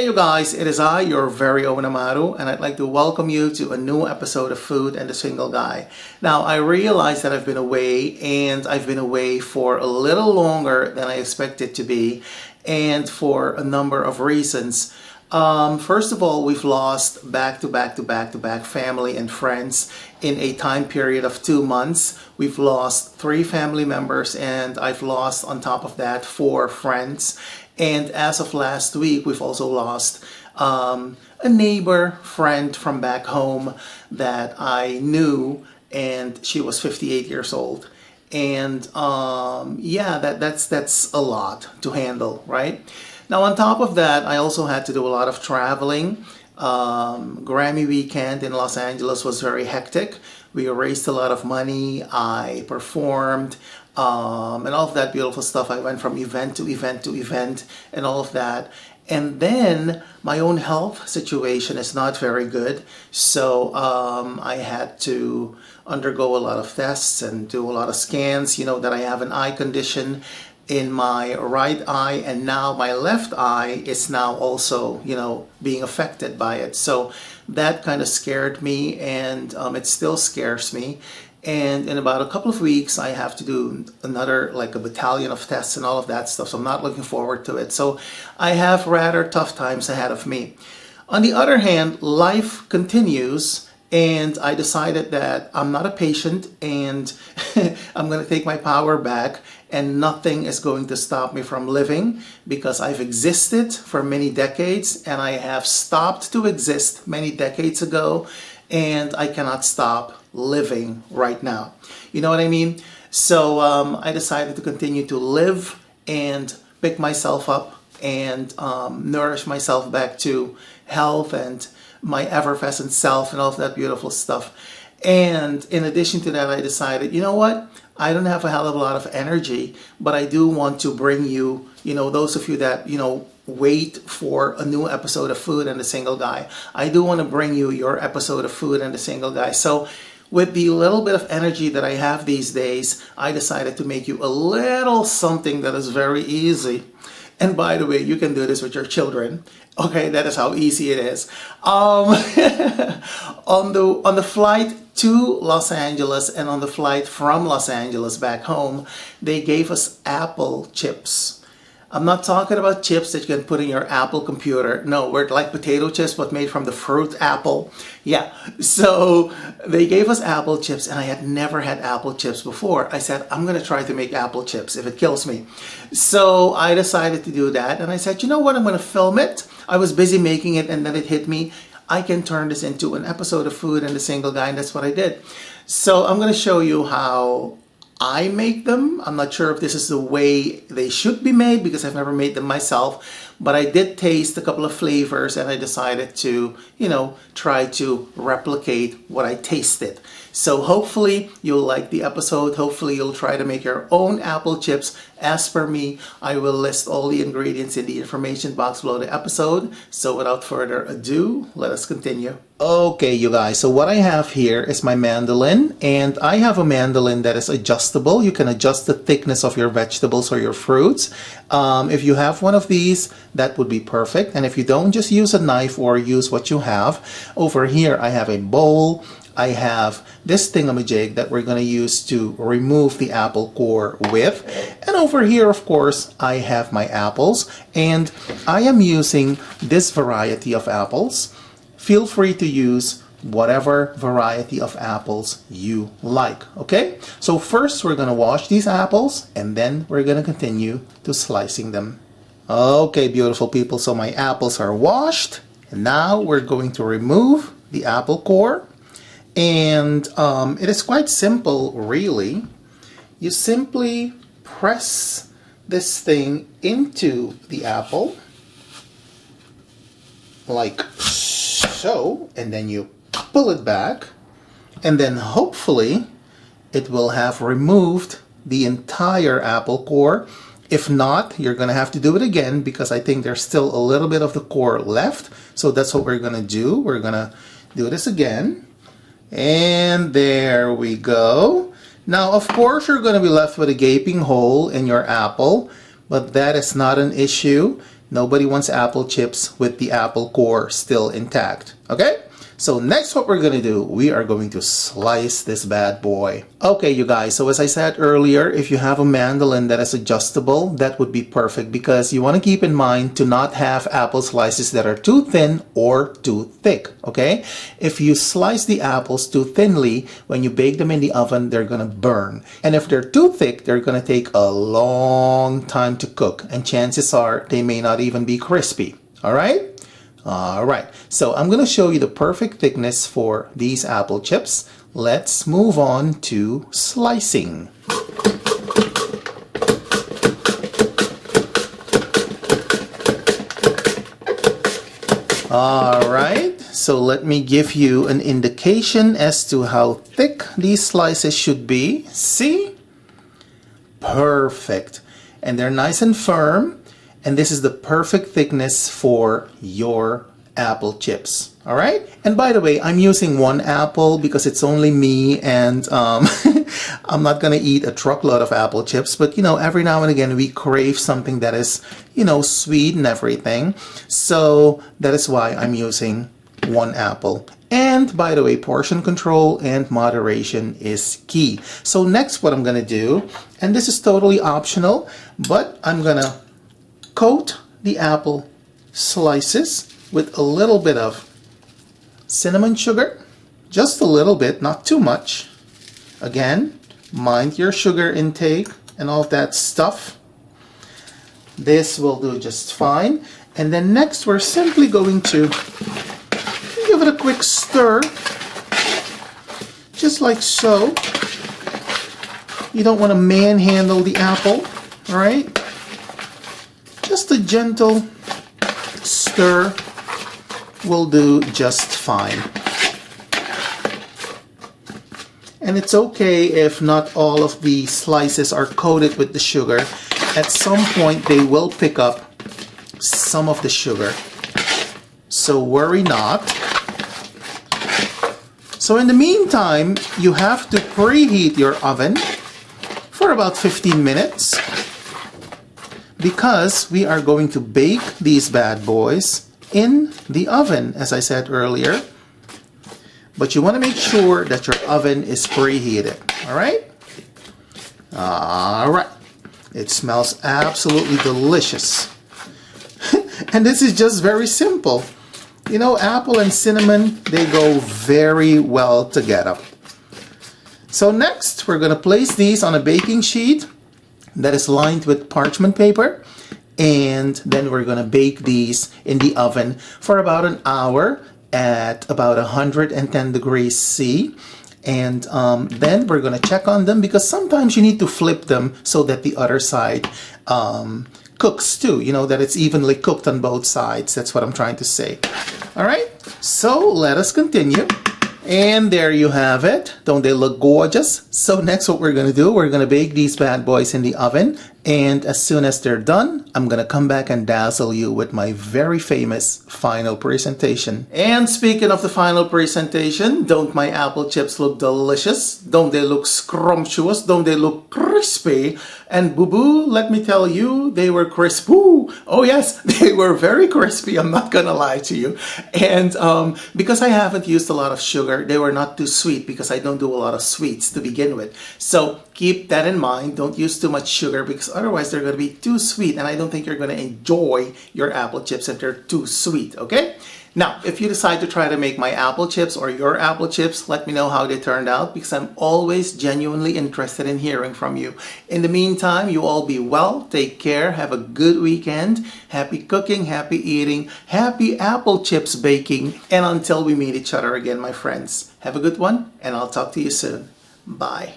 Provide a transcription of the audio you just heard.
you guys, it is I, your very own AMARU, and I'd like to welcome you to a new episode of Food and the Single Guy. Now, I realize that I've been away, and I've been away for a little longer than I expected to be, and for a number of reasons. First of all, we've lost back-to-back family and friends in a time period of 2 months. We've lost 3 family members, and I've lost, on top of that, 4 friends. And as of last week, we've also lost a neighbor friend from back home that I knew, and she was 58 years old. And yeah, that's a lot to handle, right? Now, on top of that, I also had to do a lot of traveling. Grammy weekend in Los Angeles was very hectic. We raised a lot of money. I performed and all of that beautiful stuff. I went from event to event to event and all of that. And then my own health situation is not very good. So I had to undergo a lot of tests and do a lot of scans. You know that I have an eye condition in my right eye, and now my left eye is now also, being affected by it. So that kind of scared me, and it still scares me. And in about a couple of weeks, I have to do another, like a battalion of tests and all of that stuff. So I'm not looking forward to it. So I have rather tough times ahead of me. On the other hand, life continues. And I decided that I'm not a patient, and I'm going to take my power back, and nothing is going to stop me from living, because I've existed for many decades, and I have stopped to exist many decades ago, and I cannot stop living right now. You know what I mean? So I decided to continue to live and pick myself up and nourish myself back to health and my effervescent self and all of that beautiful stuff. And in addition to that, I decided, you know what? I don't have a hell of a lot of energy, but I do want to bring you, those of you that, wait for a new episode of Food and the Single Guy. I do want to bring you your episode of Food and the Single Guy. So with the little bit of energy that I have these days, I decided to make you a little something that is very easy. And by the way, you can do this with your children. Okay, that is how easy it is. On the flight to Los Angeles and on the flight from Los Angeles back home, they gave us apple chips. I'm not talking about chips that you can put in your Apple computer. No, we're like potato chips, but made from the fruit apple. Yeah, so they gave us apple chips, and I had never had apple chips before. I said, I'm going to try to make apple chips if it kills me. So I decided to do that, and I said, you know what, I'm going to film it. I was busy making it, and then it hit me. I can turn this into an episode of Food and the Single Guy, and that's what I did. So I'm going to show you how I make them. I'm not sure if this is the way they should be made, because I've never made them myself, but I did taste a couple of flavors, and I decided to, try to replicate what I tasted. So hopefully you'll like the episode. Hopefully you'll try to make your own apple chips. As per me, I will list all the ingredients in the information box below the episode. So without further ado, let us continue. Okay, you guys, so what I have here is my mandolin, and I have a mandolin that is adjustable. You can adjust the thickness of your vegetables or your fruits. If you have one of these, that would be perfect. And if you don't, just use a knife or use what you have. Over here, I have a bowl. I have this thingamajig that we're going to use to remove the apple core with. And over here, of course, I have my apples, and I am using this variety of apples. Feel free to use whatever variety of apples you like, okay? So first, we're going to wash these apples, and then we're going to continue to slicing them. Okay, beautiful people, so my apples are washed, and now we're going to remove the apple core. And it is quite simple, really. You simply press this thing into the apple, like so, and then you pull it back, and then hopefully it will have removed the entire apple core. If not, you're going to have to do it again, because I think there's still a little bit of the core left. So that's what we're going to do. We're going to do this again. And there we go. Now, of course, you're going to be left with a gaping hole in your apple, but that is not an issue Nobody wants apple chips with the apple core still intact. Okay? So next what we're gonna do, we are going to slice this bad boy. Okay, you guys, so as I said earlier, if you have a mandolin that is adjustable, that would be perfect because you want to keep in mind to not have apple slices that are too thin or too thick, okay? If you slice the apples too thinly, when you bake them in the oven, they're gonna burn. And if they're too thick, they're gonna take a long time to cook, and chances are they may not even be crispy, all right? Alright, so I'm going to show you the perfect thickness for these apple chips. Let's move on to slicing. Alright, so let me give you an indication as to how thick these slices should be. See? Perfect. And they're nice and firm. And this is the perfect thickness for your apple chips. All right. And by the way, I'm using one apple because it's only me, and I'm not going to eat a truckload of apple chips. But, you know, every now and again we crave something that is, you know, sweet and everything. So that is why I'm using one apple. And by the way, portion control and moderation is key. So next what I'm going to do, and this is totally optional, but I'm going to coat the apple slices with a little bit of cinnamon sugar, just a little bit, not too much. Again, mind your sugar intake and all that stuff. This will do just fine. And then next we're simply going to give it a quick stir, just like so. You don't want to manhandle the apple, all right? Just a gentle stir will do just fine. And it's okay if not all of the slices are coated with the sugar. At some point they will pick up some of the sugar. So worry not. So in the meantime, you have to preheat your oven for about 15 minutes. Because we are going to bake these bad boys in the oven, as I said earlier. But you want to make sure that your oven is preheated. Alright? Alright. It smells absolutely delicious. And this is just very simple. You know, apple and cinnamon, they go very well together. So next, we're going to place these on a baking sheet that is lined with parchment paper, and then we're going to bake these in the oven for about an hour at about 110 degrees C. And then we're going to check on them because sometimes you need to flip them so that the other side cooks too, you know, that it's evenly cooked on both sides. That's what I'm trying to say. All right, so let us continue. And there you have it. Don't they look gorgeous? So next what we're going to do, we're going to bake these bad boys in the oven. And as soon as they're done, I'm going to come back and dazzle you with my very famous final presentation. And speaking of the final presentation, don't my apple chips look delicious? Don't they look scrumptious? Don't they look crispy? And boo-boo, let me tell you, they were crisp. Ooh. Oh yes, they were very crispy. I'm not going to lie to you. And because I haven't used a lot of sugar, they were not too sweet because I don't do a lot of sweets to begin with. So keep that in mind. Don't use too much sugar because otherwise they're going to be too sweet, and I don't think you're going to enjoy your apple chips if they're too sweet, okay? Now, if you decide to try to make my apple chips or your apple chips, let me know how they turned out because I'm always genuinely interested in hearing from you. In the meantime, you all be well, take care, have a good weekend, happy cooking, happy eating, happy apple chips baking, and until we meet each other again, my friends, have a good one, and I'll talk to you soon. Bye.